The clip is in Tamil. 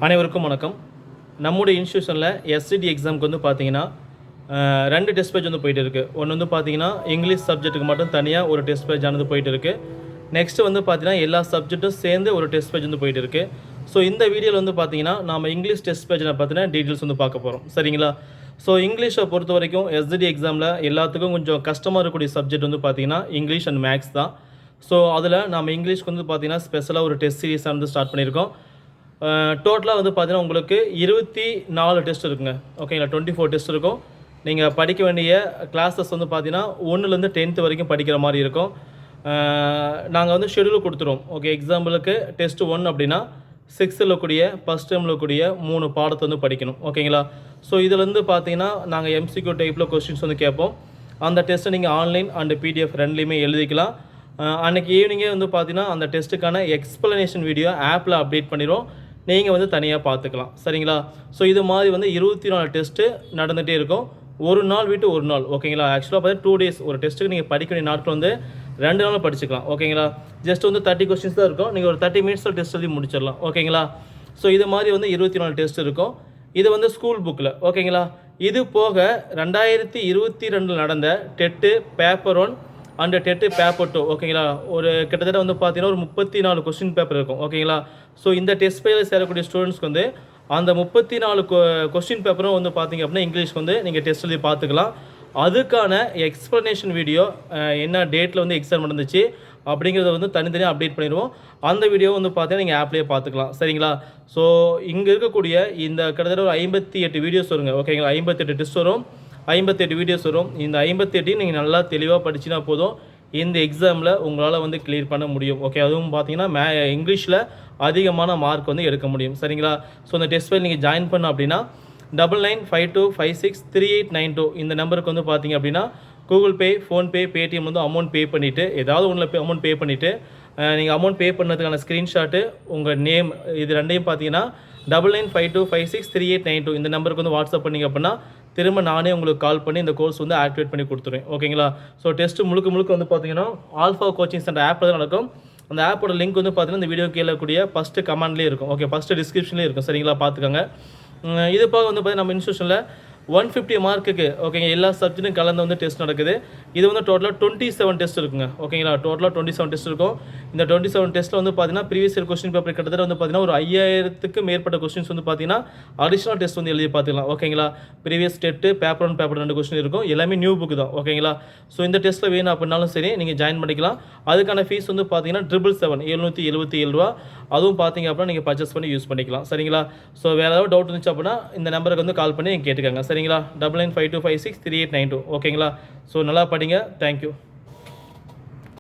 அனைவருக்கும் வணக்கம். நம்முடைய இன்ஸ்டியூஷனில் எஸ்சிடி எக்ஸாமுக்கு வந்து பார்த்தீங்கன்னா 2 டெஸ்ட் பேஜ் வந்து போயிட்டு இருக்குது. ஒன்று வந்து பார்த்தீங்கன்னா இங்கிலீஷ் சப்ஜெக்ட்டுக்கு மட்டும் தனியாக ஒரு டெஸ்ட் பேஜ் ஆனது போயிட்டு இருக்குது. நெக்ஸ்ட்டு வந்து பார்த்தீங்கன்னா எல்லா சப்ஜெக்ட்டும் சேர்ந்து ஒரு டெஸ்ட் பேஜ் வந்து போயிட்டு இருக்குது. ஸோ இந்த வீடியோவில் வந்து பார்த்தீங்கன்னா நம்ம இங்கிலீஷ் டெஸ்ட் பேஜில் பார்த்தீங்கன்னா டீட்டெயில்ஸ் வந்து பார்க்க போகிறோம். சரிங்களா? ஸோ இங்கிலீஷை பொறுத்த வரைக்கும் எஸ்சிடி எக்ஸாமில் எல்லாத்துக்கும் கொஞ்சம் கஷ்டமாக இருக்கக்கூடிய சப்ஜெக்ட் வந்து பார்த்தீங்கன்னா இங்கிலீஷ் அண்ட் மேக்ஸ் தான். ஸோ அதில் நம்ம இங்கிலீஷ்க்கு வந்து பார்த்தீங்கன்னா ஸ்பெஷலாக ஒரு டெஸ்ட் சீரீஸாக வந்து ஸ்டார்ட் பண்ணியிருக்கோம். டோட்டலாக வந்து பார்த்தீங்கன்னா உங்களுக்கு 24 டெஸ்ட் இருக்குங்க. ஓகேங்களா? 24 டெஸ்ட் இருக்கும். நீங்கள் படிக்க வேண்டிய கிளாஸஸ் வந்து பார்த்தீங்கன்னா 1லேருந்து 10th வரைக்கும் படிக்கிற மாதிரி இருக்கும். நாங்கள் வந்து ஷெடியூல் கொடுத்துருவோம். ஓகே, எக்ஸாம்பிளுக்கு டெஸ்ட் 1 அப்படின்னா 6ல் கூடிய ஃபஸ்ட் டைமில் கூடிய 3 பாடத்தை வந்து படிக்கணும். ஓகேங்களா? ஸோ இதுலேருந்து பார்த்தீங்கன்னா நாங்கள் எம்சிக்யூ டைப்பில் கொஸ்டின்ஸ் வந்து கேட்போம். அந்த டெஸ்ட்டை நீங்கள் ஆன்லைன் அண்ட் பிடிஎஃப் ரெண்டுலேயுமே எழுதிக்கலாம். அன்றைக்கி ஈவினிங்கே வந்து பார்த்தீங்கன்னா அந்த டெஸ்ட்டுக்கான எக்ஸ்ப்ளனேஷன் வீடியோ ஆப்பில் அப்டேட் பண்ணிடுவோம். நீங்கள் வந்து தனியாக பார்த்துக்கலாம். சரிங்களா? ஸோ இது மாதிரி வந்து 24 டெஸ்ட்டு நடந்துகிட்டே இருக்கும். ஒரு நாள் விட்டு ஒரு நாள். ஓகேங்களா? ஆக்சுவலாக பார்த்தீங்கன்னா 2 days ஒரு டெஸ்ட்டுக்கு நீங்கள் படிக்க வேண்டிய நாட்கள் வந்து 2 நாள் படிச்சுக்கலாம். ஓகேங்களா? ஜஸ்ட் வந்து 30 கொஸ்டின்ஸ் தான் இருக்கும். நீங்கள் ஒரு 30 மினிட்ஸில் டெஸ்ட் எழுதி முடிச்சிடலாம். ஓகேங்களா? ஸோ இது மாதிரி வந்து 24 டெஸ்ட் இருக்கும். இது வந்து ஸ்கூல் புக்கில். ஓகேங்களா? இது போக 2022 நடந்த TET paper 1 and TET paper 2. ஓகேங்களா? ஒரு கிட்டத்தட்ட வந்து பார்த்தீங்கன்னா ஒரு 34 கொஸ்டின் பேப்பர் இருக்கும். ஓகேங்களா? ஸோ இந்த டெஸ்ட் பேஜில் சேரக்கூடிய ஸ்டூடெண்ட்ஸ்க்கு வந்து அந்த 34 கொஸ்டின் பேப்பரும் வந்து பார்த்தீங்க அப்படின்னா இங்கிலீஷ்க்கு வந்து நீங்கள் டெஸ்ட் எழுதி பார்த்துக்கலாம். அதுக்கான எக்ஸ்ப்ளனேஷன் வீடியோ என்ன டேட்டில் வந்து எக்ஸாம் நடந்துச்சு அப்படிங்கிறத வந்து தனித்தனியாக அப்டேட் பண்ணிடுவோம். அந்த வீடியோ வந்து பார்த்தீங்கன்னா நீங்கள் ஆப்லேயே பார்த்துக்கலாம். சரிங்களா? ஸோ இங்கே இருக்கக்கூடிய இந்த கிட்டத்தட்ட ஒரு 58 வீடியோஸ் வருங்க. ஓகேங்களா? 58 டெஸ்ட் வரும், 58 வீடியோஸ் வரும். இந்த 58 நீங்கள் நல்லா தெளிவாக படிச்சினா போதும், இந்த எக்ஸாமில் உங்களால் வந்து கிளியர் பண்ண முடியும். ஓகே, அதுவும் பார்த்தீங்கன்னா இங்கிலீஷில் அதிகமான மார்க் வந்து எடுக்க முடியும். சரிங்களா? ஸோ இந்த டெஸ்ட் ஃபைல் நீங்கள் ஜாயின் பண்ண அப்படின்னா 9952563892 இந்த நம்பருக்கு வந்து பார்த்தீங்க அப்படின்னா கூகுள் பே, ஃபோன்பே, பேடிஎம் வந்து அமௌண்ட் பே பண்ணிவிட்டு ஏதாவது ஒன்றில் அமௌண்ட் பே பண்ணிவிட்டு நீங்கள் அமௌண்ட் பே பண்ணதுக்கான ஸ்க்ரீன்ஷாட்டு உங்கள் நேம் இது ரெண்டையும் பார்த்தீங்கன்னா 9952563892 இந்த நம்பருக்கு வந்து வாட்ஸ்அப் பண்ணிங்க அப்படின்னா திரும்ப நானே உங்களுக்கு கால் பண்ணி இந்த கோர்ஸ் வந்து ஆக்டிவேட் பண்ணி கொடுத்துருவேன். ஓகேங்களா? ஸோ டெஸ்ட்டு முழுக்க வந்து பார்த்தீங்கன்னா ஆல்ஃபா கோச்சிங் சென்டர் ஆப்பில் தான் நடக்கும். அந்த ஆப்போட லிங்க் வந்து பார்த்தீங்கன்னா இந்த வீடியோ கீழே கூடிய ஃபஸ்ட்டு கமெண்ட்லேயே இருக்கும். ஓகே, ஃபஸ்ட்டு டிஸ்கிரிப்ஷன்லேயே இருக்கும். சரிங்களா? பார்த்துக்கோங்க. இது போக வந்து பார்த்தீங்கன்னா நம்ம இன்ஸ்டியூஷனில் 150 மார்க்குக்கு ஓகேங்க எல்லா சப்ஜெக்ட்டும் கலந்து வந்து டெஸ்ட் நடக்குது. இது வந்து டோட்டலாக 27 டெஸ்ட் இருக்குங்க. ஓகேங்களா? டோட்டலாக 27 டெஸ்ட் இருக்கும். இந்த 27 டெஸ்ட்டில் வந்து பார்த்தீங்கன்னா ப்ரீவியஸ் இயர் கொஸ்டின் பேப்பர் கிட்டத்தட்ட வந்து பார்த்தீங்கன்னா ஒரு 5000க்கு மேற்பட்ட கொஸ்டின்ஸ் வந்து பார்த்தீங்கன்னா அடிஷனல் டெஸ்ட் வந்து எழுதி பார்த்துக்கலாம். ஓகேங்களா? Previous TET paper 1 paper 2 question இருக்கும். எல்லாமே நியூ புக் தான். ஓகேங்களா? ஸோ இந்த டெஸ்ட்டில் வேணும் அப்படின்னாலும் சரி நீங்கள் ஜாயின் பண்ணிக்கலாம். அதுக்கான ஃபீஸ் வந்து பார்த்தீங்கன்னா 777 ரூபா. அதுவும் பார்த்தீங்க அப்படின்னா நீங்கள் பர்ச்சேஸ் பண்ணி யூஸ் பண்ணிக்கலாம். சரிங்களா? ஸோ வேறு ஏதாவது டவுட் இருந்துச்சு அப்படின்னா இந்த நம்பருக்கு வந்து கால் பண்ணி கேட்டுக்கோங்க. சரிங்களா? 9952563892. ஓகேங்களா? ஸோ நல்லா படிங்க. தேங்க்யூ.